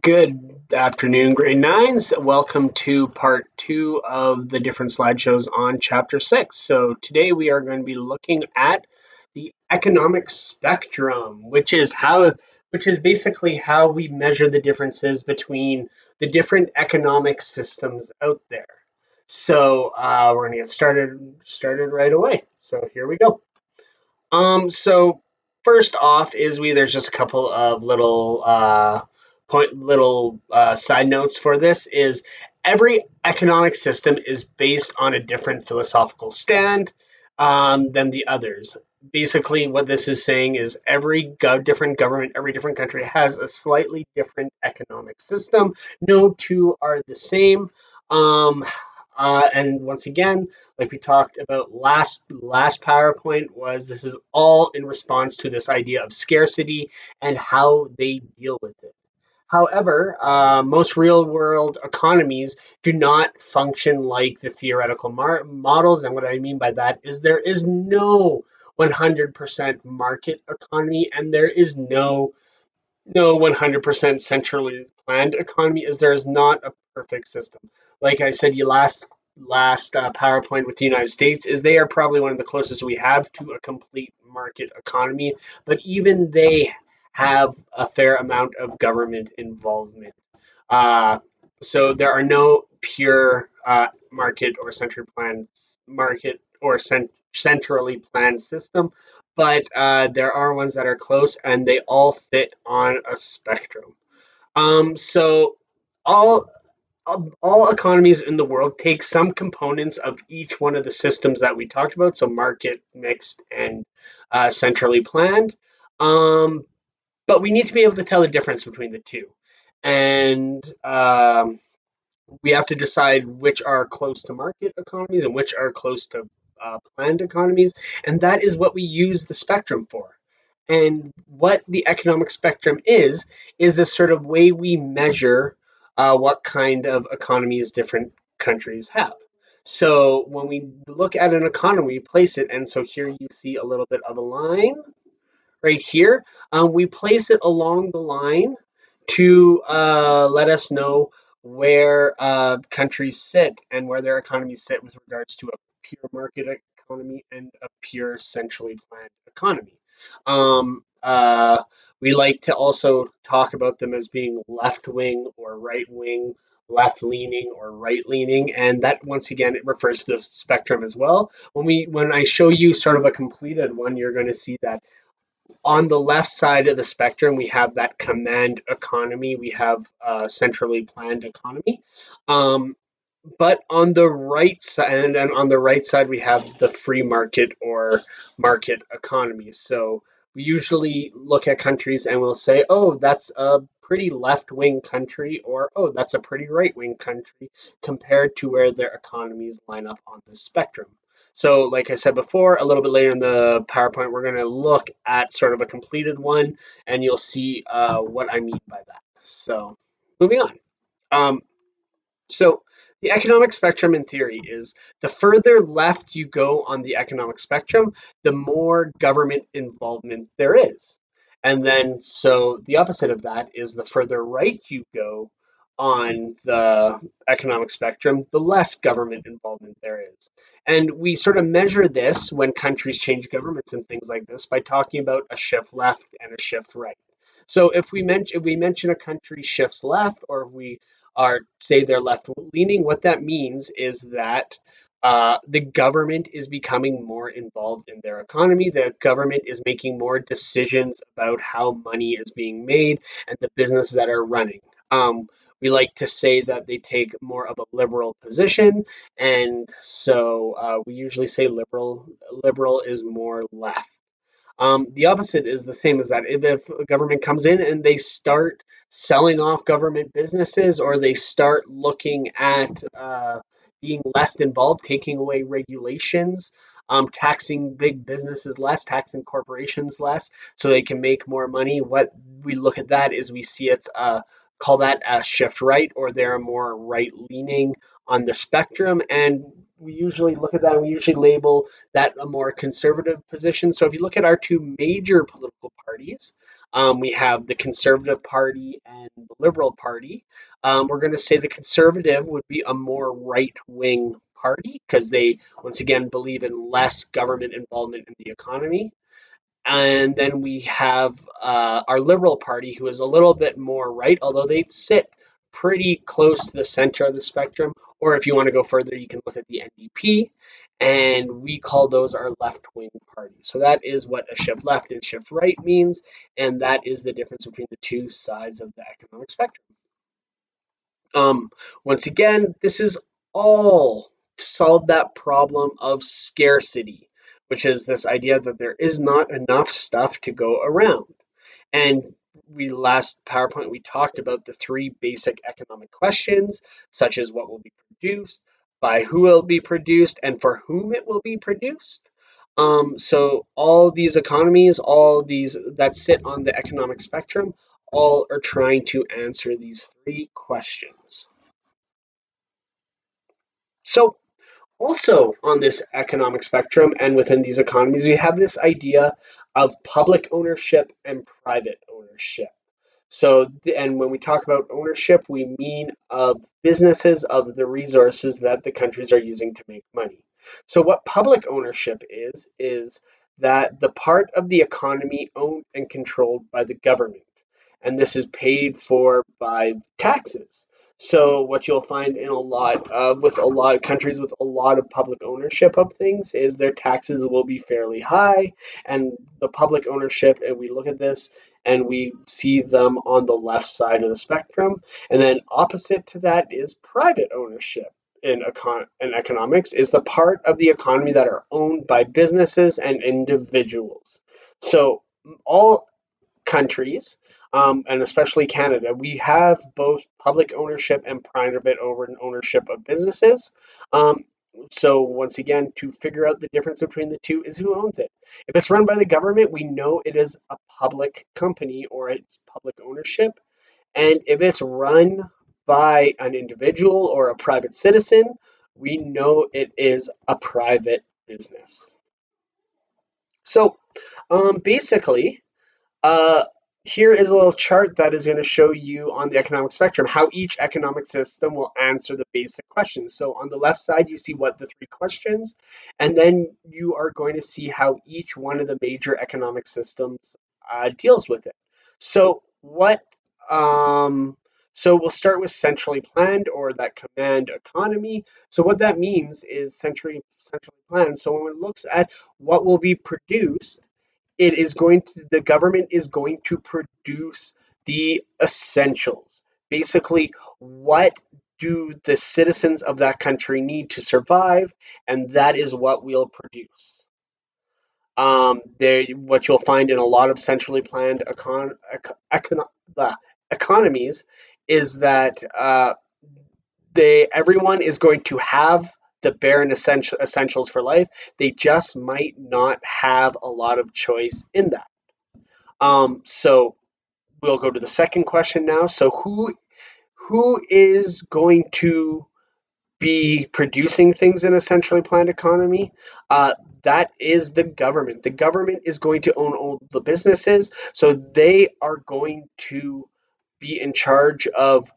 Good afternoon, grade nines. Welcome to part two of the different slideshows on chapter six. So today we are going to be looking at the economic spectrum, which is basically how we measure the differences between the different economic systems out there. So we're going to get started right away. So here we go. So first off is there's just a couple of little side notes for this is every economic system is based on a different philosophical stand than the others. Basically, what this is saying is different government, every different country has a slightly different economic system. No two are the same. Um, and once again, like we talked about last PowerPoint, was this is all in response to this idea of scarcity and how they deal with it. However, most real world economies do not function like the theoretical models. And what I mean by that is there is no 100% market economy, and there is no 100% centrally planned economy, as there is not a perfect system. Like I said, you last PowerPoint with the United States is they are probably one of the closest we have to a complete market economy, but even they have a fair amount of government involvement. Uh, so there are no pure market or centrally planned system, but there are ones that are close, and they all fit on a spectrum. So all all economies in the world take some components of each one of the systems that we talked about. So market, mixed, and centrally planned. Um, but we need to be able to tell the difference between the two, and we have to decide which are close to market economies and which are close to planned economies, and that is what we use the spectrum for. And what the economic spectrum is a sort of way we measure what kind of economies different countries have. So when we look at an economy, we place it, and so here you see a little bit of a line right here. We place it along the line to let us know where countries sit and where their economies sit with regards to a pure market economy and a pure centrally planned economy. Um, uh, we like to also talk about them as being left wing or right wing, left leaning or right leaning, and that once again it refers to the spectrum as well. When I show you sort of a completed one, you're going to see that on the left side of the spectrum, we have that command economy. We have a centrally planned economy. Um, but on the right side, and then on the right side, we have the free market or market economy. So we usually look at countries and we'll say, oh, that's a pretty left wing country, or oh, that's a pretty right wing country compared to where their economies line up on the spectrum. So, like I said before, a little bit later in the PowerPoint, we're going to look at sort of a completed one, and you'll see what I mean by that. So, moving on. Um, so the economic spectrum in theory is the further left you go on the economic spectrum, the more government involvement there is. And then, so the opposite of that is the further right you go on the economic spectrum, the less government involvement there is. And we sort of measure this when countries change governments and things like this by talking about a shift left and a shift right. So if we mention a country shifts left, or if we are say they're left leaning, what that means is that the government is becoming more involved in their economy. The government is making more decisions about how money is being made and the business that are running. We like to say that they take more of a liberal position, and so we usually say liberal. Liberal is more left. The opposite is the same as that. If a government comes in and they start selling off government businesses, or they start looking at being less involved, taking away regulations, taxing big businesses less, taxing corporations less, so they can make more money, what we look at that is we see it's call that a shift right, or they're more right leaning on the spectrum, and we usually look at that and we usually label that a more conservative position. So if you look at our two major political parties, we have the Conservative Party and the Liberal Party. We're going to say the Conservative would be a more right wing party because they, once again, believe in less government involvement in the economy. And then we have our Liberal Party, who is a little bit more right, although they sit pretty close to the center of the spectrum. Or if you want to go further, you can look at the NDP, and we call those our left wing parties. So that is what a shift left and shift right means, and that is the difference between the two sides of the economic spectrum. Um, Once again, this is all to solve that problem of scarcity, which is this idea that there is not enough stuff to go around. And we last PowerPoint we talked about the three basic economic questions, such as what will be produced, by who will be produced, and for whom it will be produced. So all these economies, all these that sit on the economic spectrum, all are trying to answer these three questions. So also on this economic spectrum and within these economies, we have this idea of public ownership and private ownership. So, and when we talk about ownership, we mean of businesses of the resources that the countries are using to make money. So, what public ownership is that the part of the economy owned and controlled by the government. And this is paid for by taxes. So, what you'll find in a lot of, with a lot of countries with a lot of public ownership of things is their taxes will be fairly high, and the public ownership, and we look at this and we see them on the left side of the spectrum. And then opposite to that is private ownership in economics, is the part of the economy that are owned by businesses and individuals. So all countries, and especially Canada, we have both public ownership and private ownership of businesses. Um, so once again, to figure out the difference between the two is who owns it. If it's run by the government, we know it is a public company or it's public ownership. And if it's run by an individual or a private citizen, we know it is a private business. So basically, uh, here is a little chart that is going to show you on the economic spectrum how each economic system will answer the basic questions. So on the left side, you see what the three questions, and then you are going to see how each one of the major economic systems deals with it. So what? Um, so we'll start with centrally planned or that command economy. So what that means is centrally planned. So when it looks at what will be produced, it is going to the government is going to produce the essentials. Basically, what do the citizens of that country need to survive, and that is what we'll produce. There, what you'll find in a lot of centrally planned economies is that everyone is going to have the bare and essentials for life. They just might not have a lot of choice in that. So we'll go to the second question now. So who is going to be producing things in a centrally planned economy? That is the government. The government is going to own all the businesses, so they are going to be in charge of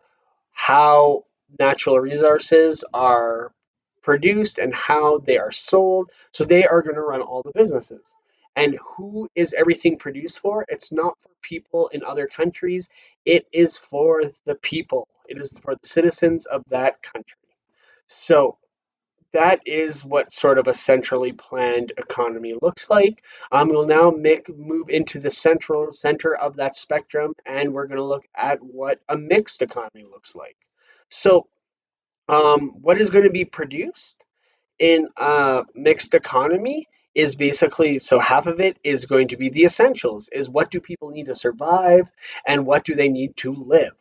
how natural resources are produced and how they are sold. So they are going to run all the businesses. And who is everything produced for? It's not for people in other countries. It is for the people. It is for the citizens of that country. So that is what sort of a centrally planned economy looks like. We'll now move into the center of that spectrum, and we're going to look at what a mixed economy looks like. So, what is going to be produced in a mixed economy is basically, so half of it is going to be the essentials, is what do people need to survive and what do they need to live.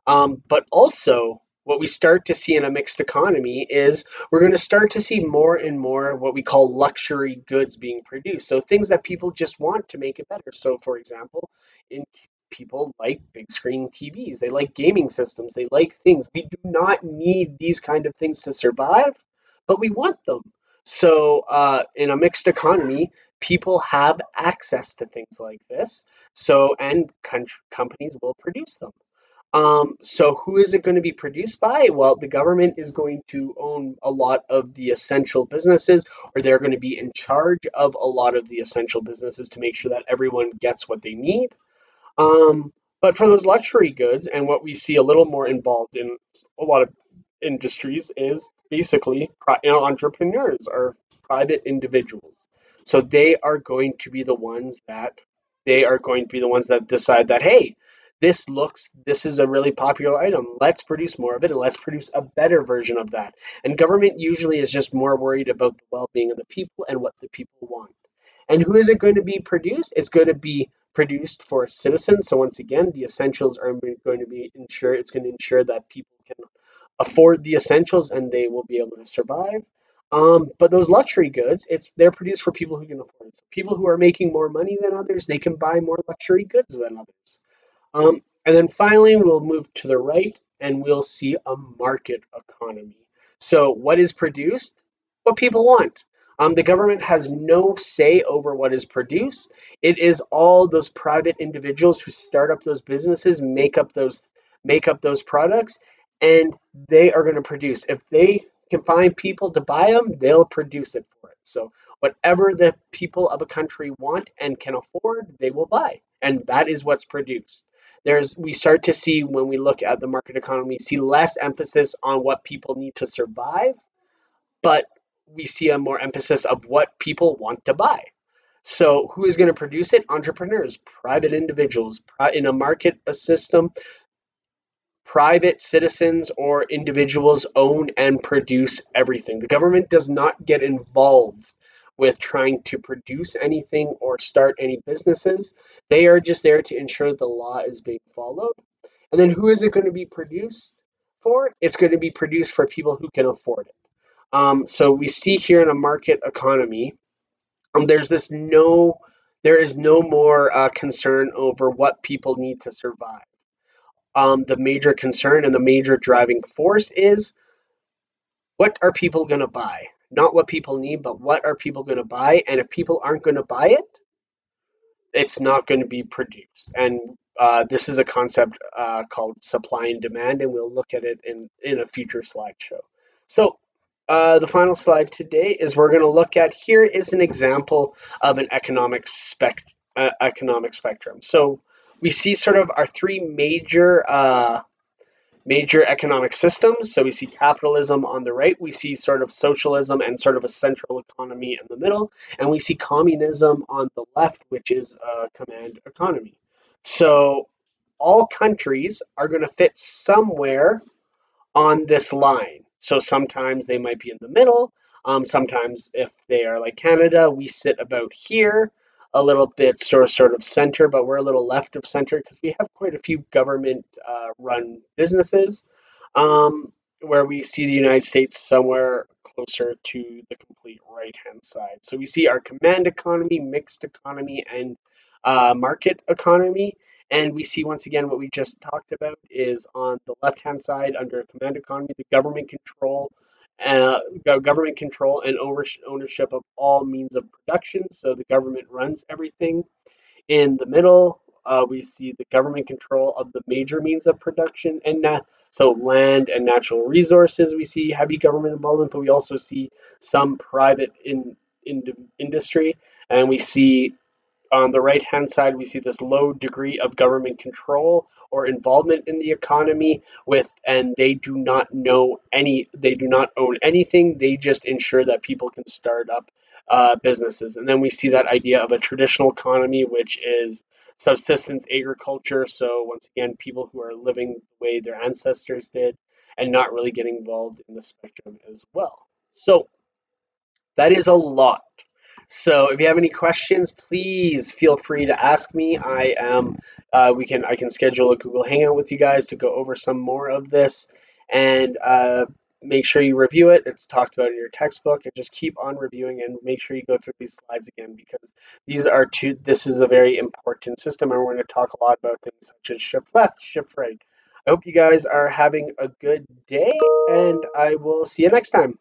But also, what we start to see in a mixed economy is we're going to start to see more and more what we call luxury goods being produced. So things that people just want to make it better. So, for example, in people like big screen TVs, they like gaming systems, they like things. We do not need these kind of things to survive, but we want them. So in a mixed economy, people have access to things like this. So and companies will produce them. So who is it going to be produced by? Well, the government is going to own a lot of the essential businesses, or they're going to be in charge of a lot of the essential businesses to make sure that everyone gets what they need. But for those luxury goods, and what we see a little more involved in a lot of industries is basically, entrepreneurs or private individuals. So they are going to be the ones that decide that, hey, this is a really popular item. Let's produce more of it and let's produce a better version of that. And government usually is just more worried about the well-being of the people and what the people want. And who is it going to be produced? It's going to be produced for citizens. So once again, the essentials are going to be ensure it's going to ensure that people can afford the essentials and they will be able to survive. But those luxury goods, they're produced for people who can afford it. So people who are making more money than others, they can buy more luxury goods than others. And then finally, we'll move to the right and we'll see a market economy. So, what is produced? What people want. The government has no say over what is produced. It is all those private individuals who start up those businesses, make up those products, and they are going to produce. If they can find people to buy them, they'll produce it for it. So, whatever the people of a country want and can afford, they will buy, and that is what's produced. We start to see, when we look at the market economy, see less emphasis on what people need to survive, but we see a more emphasis of what people want to buy. So who is going to produce it? Entrepreneurs, private individuals. In a market a system, private citizens or individuals own and produce everything. The government does not get involved with trying to produce anything or start any businesses. They are just there to ensure the law is being followed. And then who is it going to be produced for? It's going to be produced for people who can afford it. So we see here in a market economy, there's this no, there is no more concern over what people need to survive. The major concern and the major driving force is, what are people going to buy? Not what people need, but what are people going to buy? And if people aren't going to buy it, it's not going to be produced. And this is a concept called supply and demand, and we'll look at it in a future slideshow. So the final slide today is we're going to look at, here is an example of an economic spectrum. So we see sort of our three major economic systems. So we see capitalism on the right, we see sort of socialism and sort of a central economy in the middle, and we see communism on the left, which is a command economy. So all countries are going to fit somewhere on this line. So sometimes they might be in the middle. Sometimes, if they are like Canada, we sit about here, a little bit sort of center, but we're a little left of center because we have quite a few government run businesses. Where we see the United States somewhere closer to the complete right hand side. So we see our command economy, mixed economy, and market economy. And we see, once again, what we just talked about is on the left-hand side under command economy, the government control and ownership of all means of production. So the government runs everything. In the middle, we see the government control of the major means of production, and so land and natural resources. We see heavy government involvement, but we also see some private industry, and we see on the right-hand side, we see this low degree of government control or involvement in the economy and they do not own anything. They just ensure that people can start up businesses. And then we see that idea of a traditional economy, which is subsistence agriculture. So once again, people who are living the way their ancestors did and not really getting involved in the spectrum as well. So that is a lot. So if you have any questions, please feel free to ask me. I can schedule a Google Hangout with you guys to go over some more of this, and make sure you review it. It's talked about in your textbook, and just keep on reviewing and make sure you go through these slides again because this is a very important system, and we're going to talk a lot about things such as shift left, shift right. I hope you guys are having a good day, and I will see you next time.